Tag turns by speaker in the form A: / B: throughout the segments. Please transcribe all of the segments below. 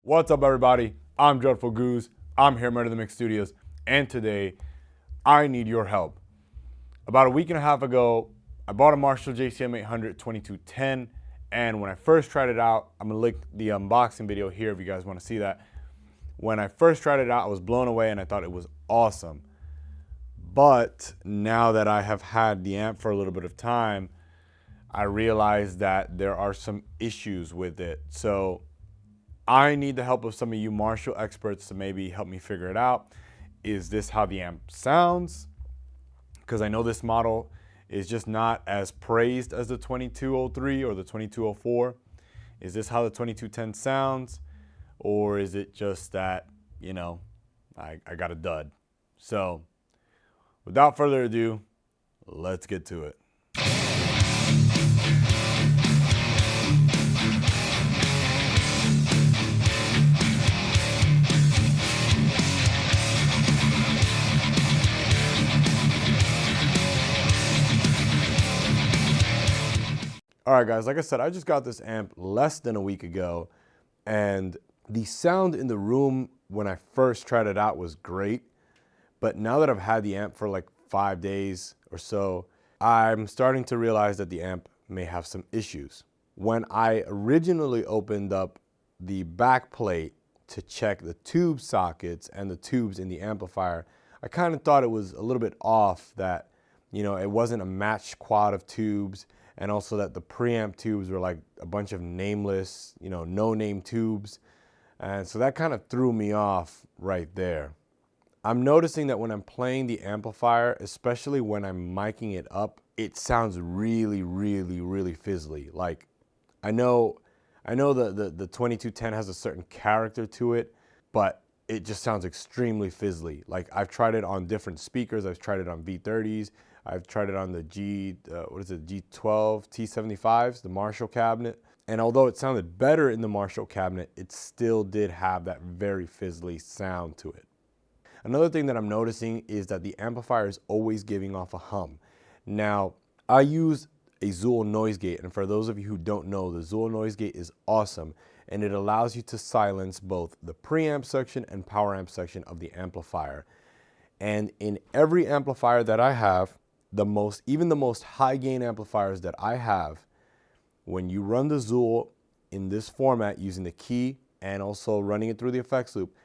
A: What's up, everybody? I'm Dreadful Gooz. I'm here at Murder the Mix Studios, and today I need your help. About a week and a half ago, I bought a Marshall JCM 800 2210, and when I first tried it out, I'm gonna link the unboxing video here if you guys want to see that. When I first tried it out, I was blown away and I thought it was awesome. But now that I have had the amp for a little bit of time, I realized that there are some issues with it. So I need the help of some of you Marshall experts to maybe help me figure it out. Is this how the amp sounds? Because I know this model is just not as praised as the 2203 or the 2204. Is this how the 2210 sounds? Or is it just that, you know, I got a dud? So without further ado, let's get to it. All right, guys, like I said, I just got this amp less than a week ago, and the sound in the room when I first tried it out was great. But now that I've had the amp for like 5 days or so, I'm starting to realize that the amp may have some issues. When I originally opened up the back plate to check the tube sockets and the tubes in the amplifier, I kind of thought it was a little bit off that, you know, it wasn't a matched quad of tubes, and also that the preamp tubes were like a bunch of nameless, you know, no-name tubes. And so that kind of threw me off right there. I'm noticing that when I'm playing the amplifier, especially when I'm miking it up, it sounds really, really, really fizzly. Like, I know the 2210 has a certain character to it, but it just sounds extremely fizzly. Like, I've tried it on different speakers. I've tried it on V30s. I've tried it on the G12 T75s, the Marshall cabinet. And although it sounded better in the Marshall cabinet, it still did have that very fizzly sound to it. Another thing that I'm noticing is that the amplifier is always giving off a hum. Now, I use a Zuul noise gate, and for those of you who don't know, the Zuul noise gate is awesome, and it allows you to silence both the preamp section and power amp section of the amplifier. And in every amplifier that I have, even the most high gain amplifiers that I have, when you run the Zuul in this format using the key and also running it through the effects loop,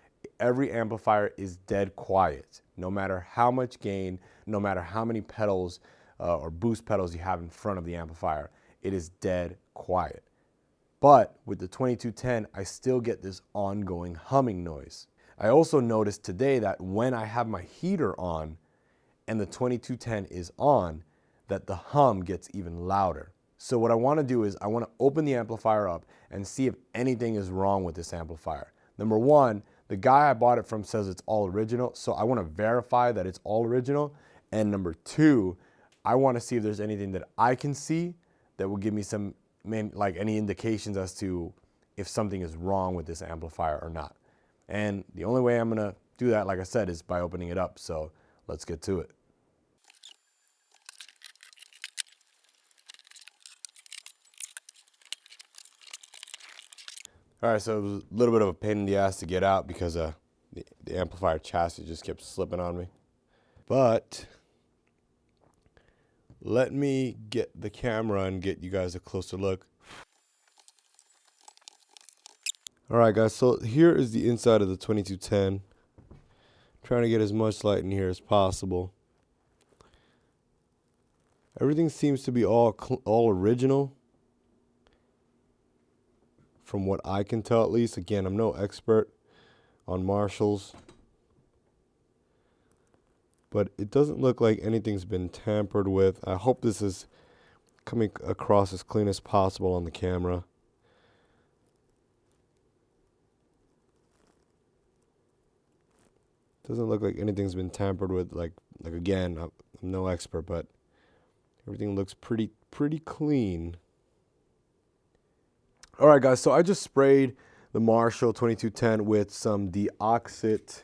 A: every amplifier is dead quiet. No matter how much gain, no matter how many pedals or boost pedals you have in front of the amplifier, it is dead quiet. But with the 2210, I still get this ongoing humming noise. I also noticed today that when I have my heater on and the 2210 is on, that the hum gets even louder. So what I want to do is I want to open the amplifier up and see if anything is wrong with this amplifier. Number one, the guy I bought it from says it's all original, so I want to verify that it's all original. And number two, I want to see if there's anything that I can see that will give me any indications as to if something is wrong with this amplifier or not. And the only way I'm going to do that, like I said, is by opening it up. So let's get to it. All right, so it was a little bit of a pain in the ass to get out because the amplifier chassis just kept slipping on me. But let me get the camera and get you guys a closer look. All right, guys, so here is the inside of the 2210. Trying to get as much light in here as possible. Everything seems to be all original, from what I can tell at least. Again, I'm no expert on Marshalls, but it doesn't look like anything's been tampered with. I hope this is coming across as clean as possible on the camera. Doesn't look like anything's been tampered with. Like again, I'm no expert, but everything looks pretty clean. All right, guys, so I just sprayed the Marshall 2210 with some deoxit,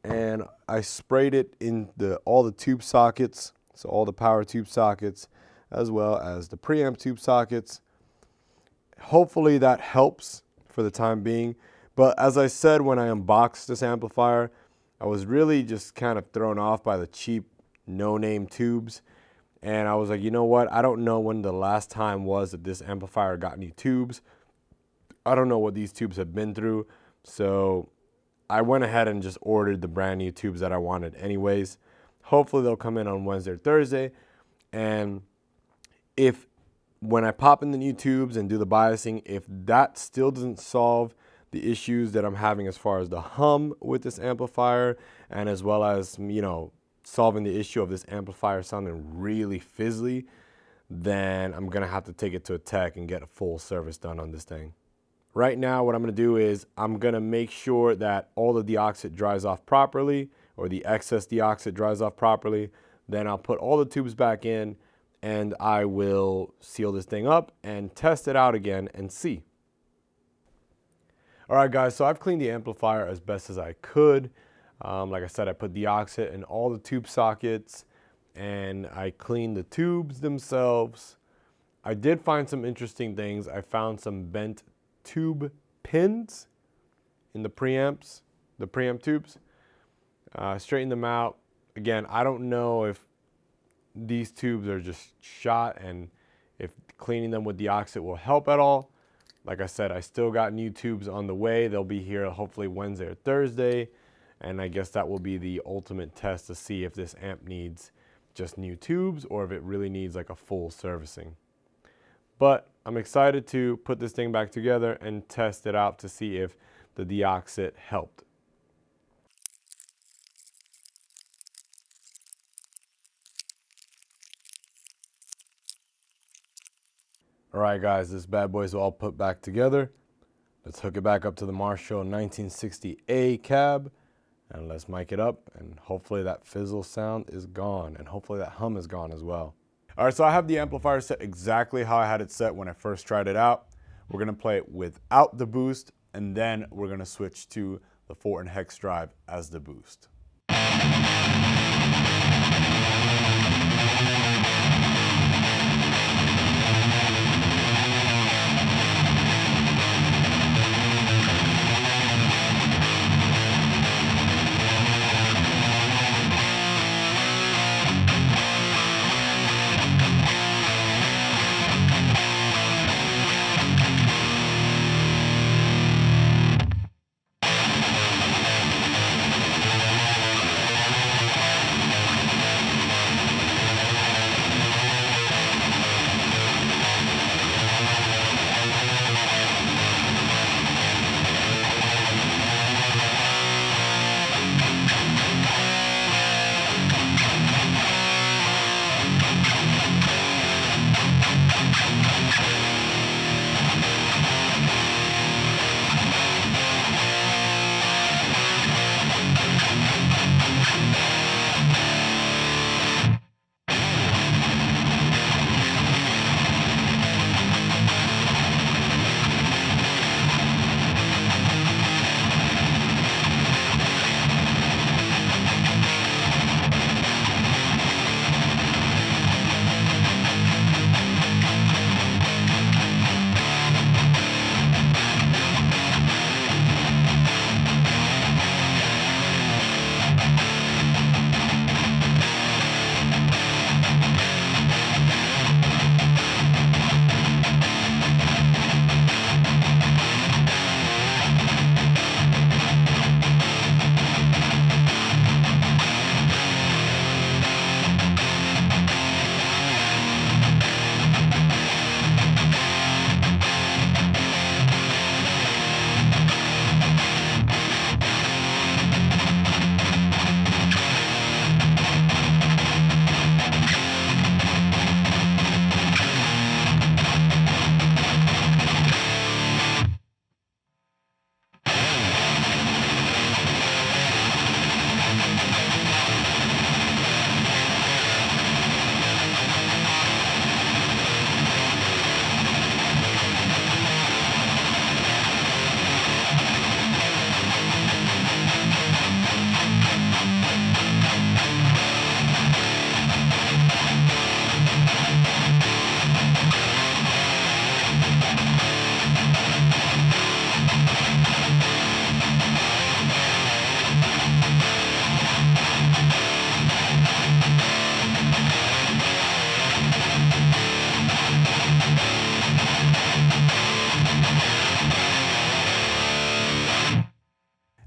A: and I sprayed it in all the tube sockets, so all the power tube sockets, as well as the preamp tube sockets. Hopefully that helps for the time being. But as I said when I unboxed this amplifier, I was really just kind of thrown off by the cheap no-name tubes. And I was like, you know what? I don't know when the last time was that this amplifier got new tubes. I don't know what these tubes have been through. So I went ahead and just ordered the brand new tubes that I wanted anyways. Hopefully they'll come in on Wednesday or Thursday. And if when I pop in the new tubes and do the biasing, if that still doesn't solve the issues that I'm having as far as the hum with this amplifier, and as well as, you know, solving the issue of this amplifier sounding really fizzly, then I'm gonna have to take it to a tech and get a full service done on this thing. Right now, what I'm gonna do is I'm gonna make sure that all the deoxit dries off properly, or the excess deoxit dries off properly. Then I'll put all the tubes back in and I will seal this thing up and test it out again and see. All right, guys, so I've cleaned the amplifier as best as I could. Like I said, I put deoxit in all the tube sockets and I cleaned the tubes themselves. I did find some interesting things. I found some bent tube pins in the preamps, the preamp tubes. Straightened them out. Again, I don't know if these tubes are just shot and if cleaning them with deoxit will help at all. Like I said, I still got new tubes on the way. They'll be here hopefully Wednesday or Thursday. And I guess that will be the ultimate test to see if this amp needs just new tubes or if it really needs like a full servicing. But I'm excited to put this thing back together and test it out to see if the deoxit helped. All right, guys, this bad boy's all put back together. Let's hook it back up to the Marshall 1960A cab and let's mic it up, and hopefully that fizzle sound is gone and hopefully that hum is gone as well. All right, so I have the amplifier set exactly how I had it set when I first tried it out. We're gonna play it without the boost, and then we're gonna switch to the Fortin Hex Drive as the boost.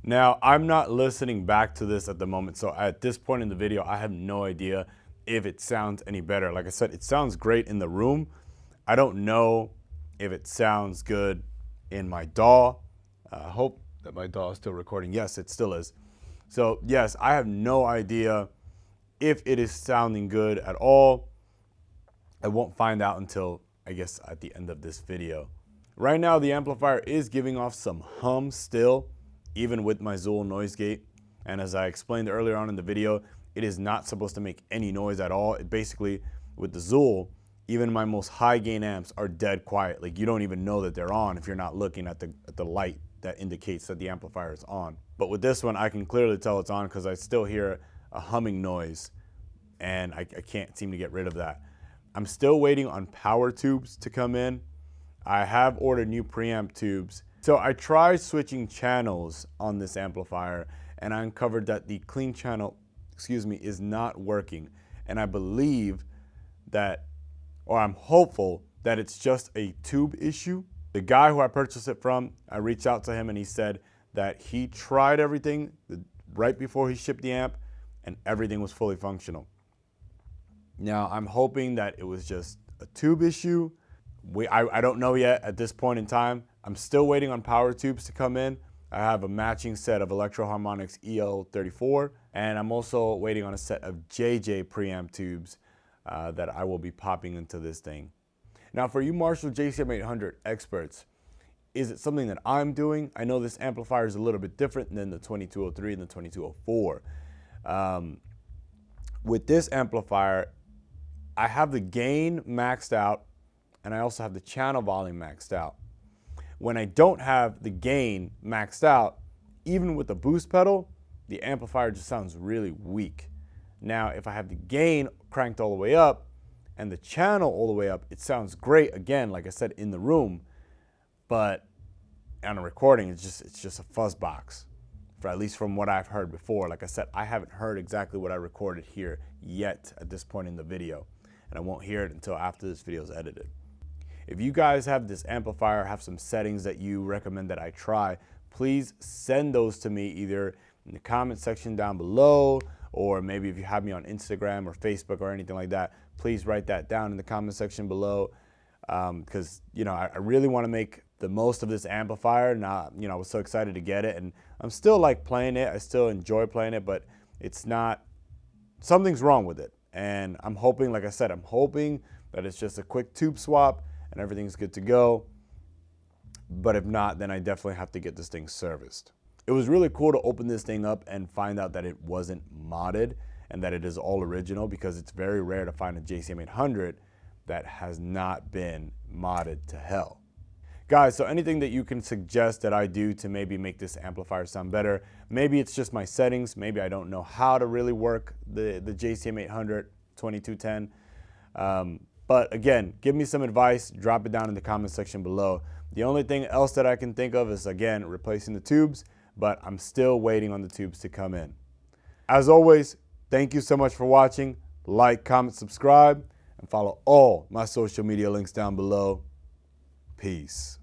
A: Now, I'm not listening back to this at the moment, so at this point in the video, I have no idea if it sounds any better. Like I said, it sounds great in the room. I don't know if it sounds good in my DAW. I hope that my DAW is still recording. Yes, it still is. So yes, I have no idea if it is sounding good at all. I won't find out until, I guess, at the end of this video. Right now, the amplifier is giving off some hum still, even with my Zuul noise gate. And as I explained earlier on in the video, it is not supposed to make any noise at all. It basically, with the Zuul, even my most high gain amps are dead quiet. Like, you don't even know that they're on if you're not looking at the light that indicates that the amplifier is on. But with this one, I can clearly tell it's on because I still hear a humming noise, and I can't seem to get rid of that. I'm still waiting on power tubes to come in. I have ordered new preamp tubes. So I tried switching channels on this amplifier, and I uncovered that the clean channel, is not working. And I believe that, or I'm hopeful that it's just a tube issue. The guy who I purchased it from, I reached out to him and he said that he tried everything right before he shipped the amp and everything was fully functional. Now, I'm hoping that it was just a tube issue. I don't know yet at this point in time. I'm still waiting on power tubes to come in. I have a matching set of Electro Harmonix EL34, and I'm also waiting on a set of JJ preamp tubes that I will be popping into this thing. Now, for you Marshall JCM 800 experts, is it something that I'm doing? I know this amplifier is a little bit different than the 2203 and the 2204. With this amplifier, I have the gain maxed out, and I also have the channel volume maxed out. When I don't have the gain maxed out, even with the boost pedal, the amplifier just sounds really weak. Now, if I have the gain cranked all the way up and the channel all the way up, it sounds great, again, like I said, in the room, but on a recording, it's just a fuzz box, for at least from what I've heard before. Like I said, I haven't heard exactly what I recorded here yet at this point in the video, and I won't hear it until after this video is edited. If you guys have this amplifier, have some settings that you recommend that I try, please send those to me either in the comment section down below, or maybe if you have me on Instagram or Facebook or anything like that, please write that down in the comment section below. Because, you know, I really want to make the most of this amplifier. Now, you know, I was so excited to get it, and I'm still like playing it. I still enjoy playing it, but it's not, something's wrong with it. And I'm hoping, like I said, I'm hoping that it's just a quick tube swap and everything's good to go. But if not, then I definitely have to get this thing serviced. It was really cool to open this thing up and find out that it wasn't modded and that it is all original, because it's very rare to find a JCM 800 that has not been modded to hell. Guys, so anything that you can suggest that I do to maybe make this amplifier sound better. Maybe it's just my settings. Maybe I don't know how to really work the JCM 800 2210. But again, give me some advice, drop it down in the comment section below. The only thing else that I can think of is, again, replacing the tubes, but I'm still waiting on the tubes to come in. As always, thank you so much for watching. Like, comment, subscribe, and follow all my social media links down below. Peace.